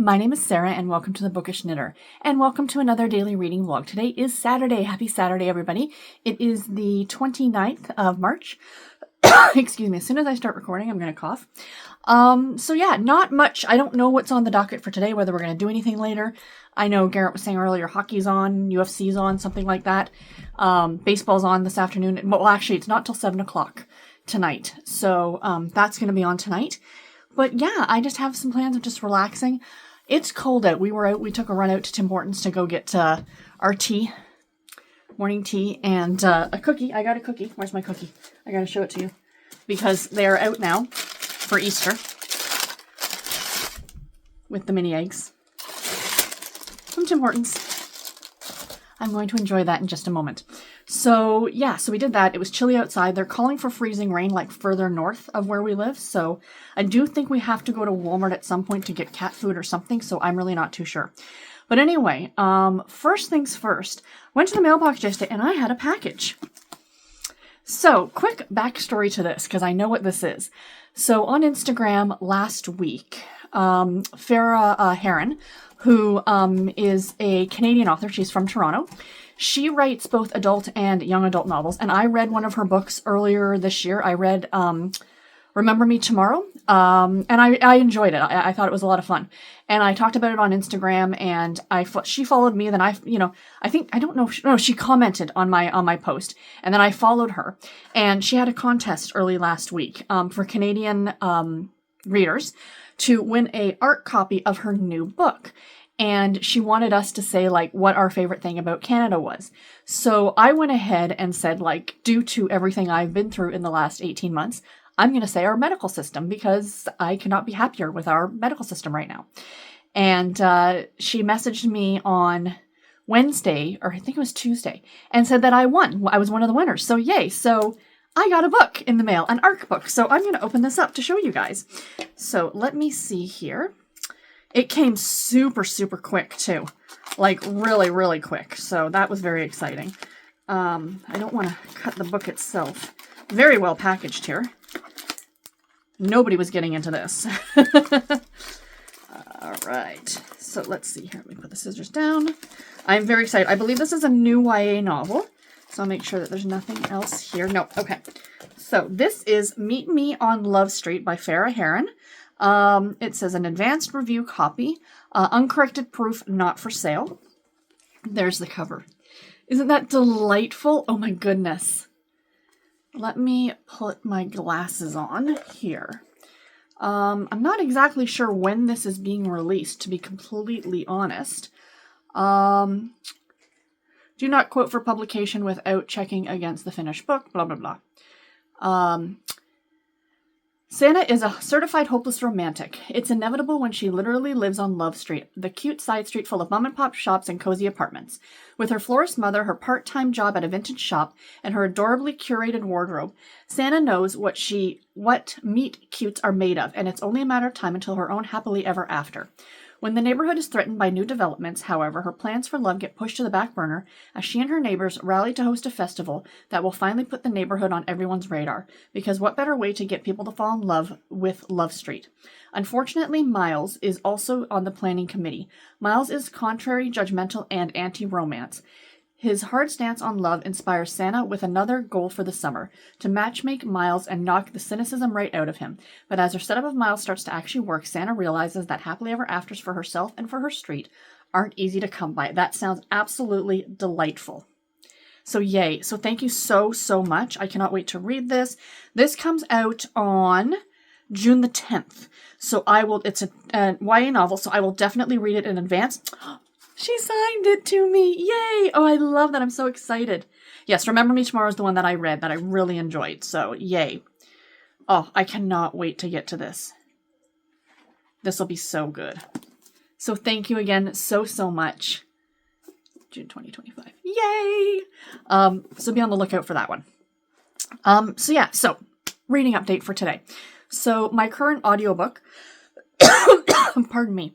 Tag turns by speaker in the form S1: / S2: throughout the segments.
S1: My name is Sarah and welcome to the Bookish Knitter and welcome to another daily reading vlog. Today is Saturday. Happy Saturday, everybody. It is the 29th of March. Excuse me, as soon as I start recording, I'm going to cough. So yeah, not much. I don't know what's on the docket for today, whether we're going to do anything later. I know Garrett was saying earlier, hockey's on, UFC's on, something like that. Baseball's on this afternoon. Well, actually, it's not till 7 o'clock tonight. So that's going to be on tonight. But yeah, I just have some plans of just relaxing. It's cold out. We were out. We took a run out to Tim Hortons to go get our tea, morning tea, and a cookie. I got a cookie. Where's my cookie? I got to show it to you because they're out now for Easter with the mini eggs from Tim Hortons. I'm going to enjoy that in just a moment. So yeah, so we did that. It was chilly outside. They're calling for freezing rain like further north of where we live. So I do think we have to go to Walmart at some point to get cat food or something. So I'm really not too sure. But anyway, first things first, went to the mailbox yesterday and I had a package. So quick backstory to this, because I know what this is. So on Instagram last week, Farah Heron, who is a Canadian author, she's from Toronto. She writes both adult and young adult novels, and I read one of her books earlier this year. I read Remember Me Tomorrow, and I enjoyed it. I thought it was a lot of fun, and I talked about it on Instagram, and she followed me. Then she commented on my post, and then I followed her, and she had a contest early last week for Canadian readers to win a art copy of her new book. And she wanted us to say, like, what our favorite thing about Canada was. So I went ahead and said, like, due to everything I've been through in the last 18 months, I'm going to say our medical system because I cannot be happier with our medical system right now. And she messaged me on Wednesday, or I think it was Tuesday, and said that I won. I was one of the winners. So yay. So I got a book in the mail, an ARC book. So I'm going to open this up to show you guys. So let me see here. It came super, super quick, too. Like, really, really quick. So that was very exciting. I don't want to cut the book itself. Very well packaged here. Nobody was getting into this. All right. So let's see here. Let me put the scissors down. I'm very excited. I believe this is a new YA novel. So I'll make sure that there's nothing else here. No. Okay. So this is Meet Me on Love Street by Farah Heron. It says an advanced review copy, uncorrected proof, not for sale. There's the cover. Isn't that delightful? Oh my goodness. Let me put my glasses on here. I'm not exactly sure when this is being released, to be completely honest. Do not quote for publication without checking against the finished book, blah, blah, blah. Santa is a certified hopeless romantic. It's inevitable when she literally lives on Love Street, the cute side street full of mom-and-pop shops and cozy apartments. With her florist mother, her part-time job at a vintage shop, and her adorably curated wardrobe, Santa knows what meet cutes are made of, and it's only a matter of time until her own happily ever after. When the neighborhood is threatened by new developments, however, her plans for love get pushed to the back burner as she and her neighbors rally to host a festival that will finally put the neighborhood on everyone's radar. Because what better way to get people to fall in love with Love Street? Unfortunately, Miles is also on the planning committee. Miles is contrary, judgmental, and anti-romance. His hard stance on love inspires Santa with another goal for the summer, to matchmake Miles and knock the cynicism right out of him. But as her setup of Miles starts to actually work, Santa realizes that happily ever afters for herself and for her street aren't easy to come by. That sounds absolutely delightful. So yay. So thank you so, so much. I cannot wait to read this. This comes out on June the 10th. So it's a YA novel, so I will definitely read it in advance. She signed it to me. Yay. Oh, I love that. I'm so excited. Yes, Remember Me Tomorrow is the one that I read that I really enjoyed. So, yay. Oh, I cannot wait to get to this. This will be so good. So, thank you again so, so much. June 2025. Yay. So, be on the lookout for that one. So, reading update for today. So, my current audiobook, pardon me,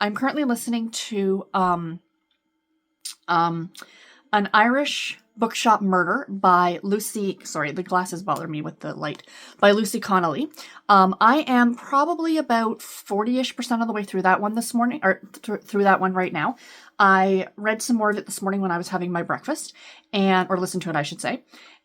S1: I'm currently listening to an Irish Bookshop Murder by Lucy, sorry, the glasses bother me with the light, by Lucy Connolly. I am probably about 40-ish% of the way through that one this morning, or through that one right now. I read some more of it this morning when I was having my breakfast, or listened to it, I should say.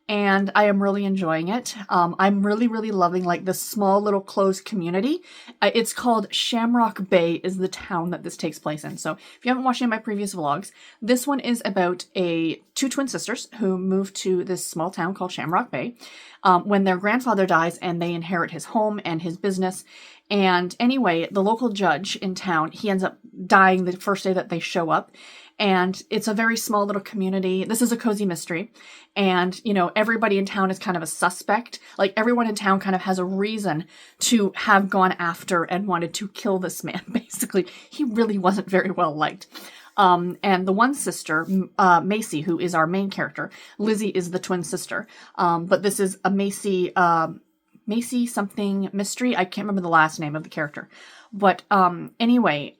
S1: And I am really enjoying it. I'm really, really loving like this small little closed community. It's called Shamrock Bay is the town that this takes place in. So if you haven't watched any of my previous vlogs, this one is about two twin sisters who move to this small town called Shamrock Bay when their grandfather dies and they inherit his home and his business. And anyway, the local judge in town, he ends up dying the first day that they show up. And it's a very small little community. This is a cozy mystery. And, you know, everybody in town is kind of a suspect. Like, everyone in town kind of has a reason to have gone after and wanted to kill this man, basically. He really wasn't very well liked. And the one sister, Macy, who is our main character, Lizzie is the twin sister. But this is a Macy something mystery. I can't remember the last name of the character. But anyway,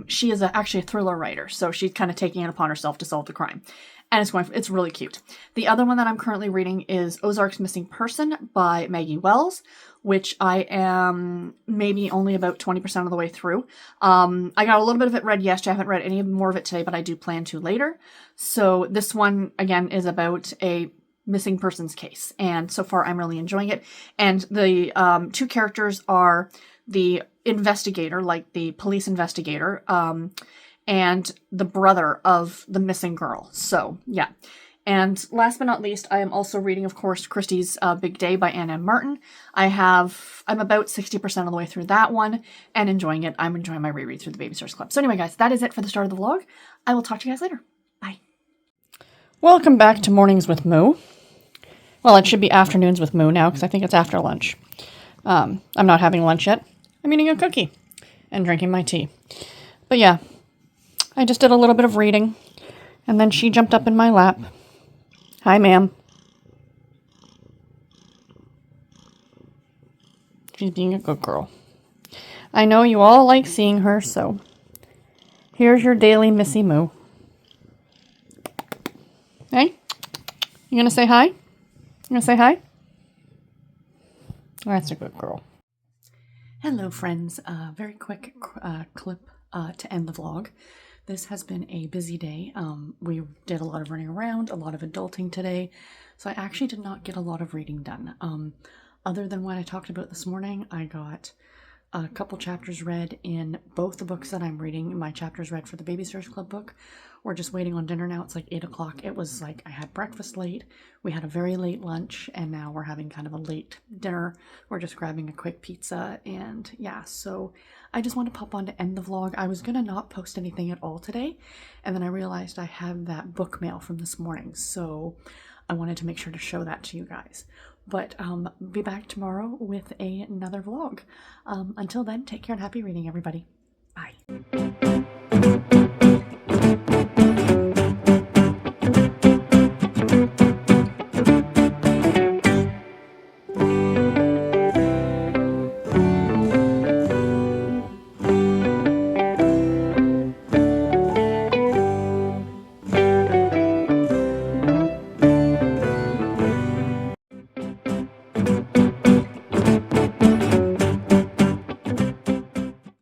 S1: she is actually a thriller writer, so she's kind of taking it upon herself to solve the crime. And it's really cute. The other one that I'm currently reading is Ozark's Missing Person by Maggie Wells, which I am maybe only about 20% of the way through. I got a little bit of it read yesterday. I haven't read any more of it today, but I do plan to later. So this one, again, is about a missing persons case. And so far, I'm really enjoying it. And the two characters are the investigator, like the police investigator, and the brother of the missing girl. So, yeah. And last but not least, I am also reading, of course, Christie's Big Day by Ann M. Martin. I'm about 60% of the way through that one and enjoying it. I'm enjoying my reread through the Babysitters Club. So anyway, guys, that is it for the start of the vlog. I will talk to you guys later. Bye. Welcome back to Mornings with Moo. Well, it should be afternoons with Moo now because I think it's after lunch. I'm not having lunch yet. I'm eating a cookie and drinking my tea. But yeah, I just did a little bit of reading, and then she jumped up in my lap. Hi, ma'am. She's being a good girl. I know you all like seeing her, so here's your daily Missy Moo. Hey, you gonna say hi? You gonna say hi? That's a good girl. Hello, friends. Very quick clip to end the vlog. This has been a busy day. We did a lot of running around, a lot of adulting today, so I actually did not get a lot of reading done. Other than what I talked about this morning, I got a couple chapters read in both the books that I'm reading. My chapters read for the Babysitters Club book. We're just waiting on dinner now. It's like 8 o'clock. It was like I had breakfast late. We had a very late lunch, and now we're having kind of a late dinner. We're just grabbing a quick pizza, and yeah, so I just want to pop on to end the vlog. I was gonna not post anything at all today, and then I realized I have that book mail from this morning, so I wanted to make sure to show that to you guys. But be back tomorrow with another vlog. Until then, take care and happy reading, everybody. Bye.